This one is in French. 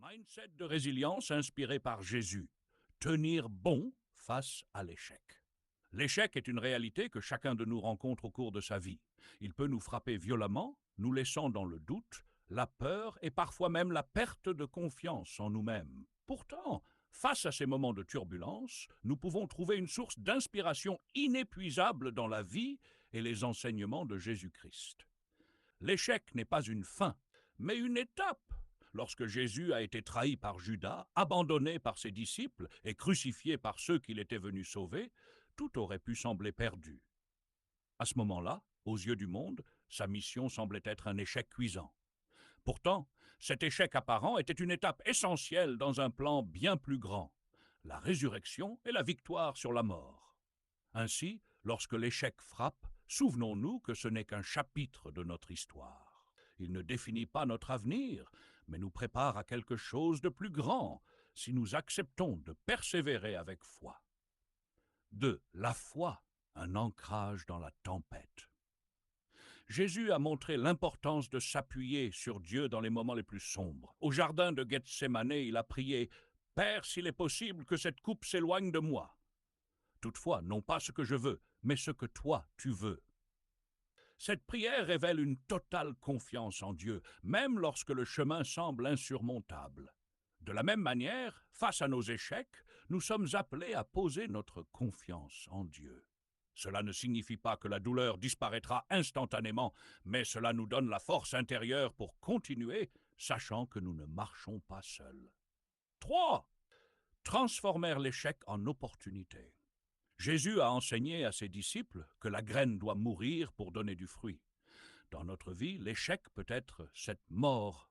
Mindset de résilience inspiré par Jésus. Tenir bon face à l'échec. L'échec est une réalité que chacun de nous rencontre au cours de sa vie. Il peut nous frapper violemment, nous laissant dans le doute, la peur et parfois même la perte de confiance en nous-mêmes. Pourtant, face à ces moments de turbulence, nous pouvons trouver une source d'inspiration inépuisable dans la vie et les enseignements de Jésus-Christ. L'échec n'est pas une fin, mais une étape. Lorsque Jésus a été trahi par Judas, abandonné par ses disciples et crucifié par ceux qu'il était venu sauver, tout aurait pu sembler perdu. À ce moment-là, aux yeux du monde, sa mission semblait être un échec cuisant. Pourtant, cet échec apparent était une étape essentielle dans un plan bien plus grand, la résurrection et la victoire sur la mort. Ainsi, lorsque l'échec frappe, souvenons-nous que ce n'est qu'un chapitre de notre histoire. Il ne définit pas notre avenir, mais nous prépare à quelque chose de plus grand si nous acceptons de persévérer avec foi. 2. La foi, un ancrage dans la tempête. Jésus a montré l'importance de s'appuyer sur Dieu dans les moments les plus sombres. Au jardin de Gethsémane, il a prié « Père, s'il est possible que cette coupe s'éloigne de moi. Toutefois, non pas ce que je veux, mais ce que toi, tu veux. » Cette prière révèle une totale confiance en Dieu, même lorsque le chemin semble insurmontable. De la même manière, face à nos échecs, nous sommes appelés à poser notre confiance en Dieu. Cela ne signifie pas que la douleur disparaîtra instantanément, mais cela nous donne la force intérieure pour continuer, sachant que nous ne marchons pas seuls. 3. Transformer l'échec en opportunité. Jésus a enseigné à ses disciples que la graine doit mourir pour donner du fruit. Dans notre vie, l'échec peut être cette mort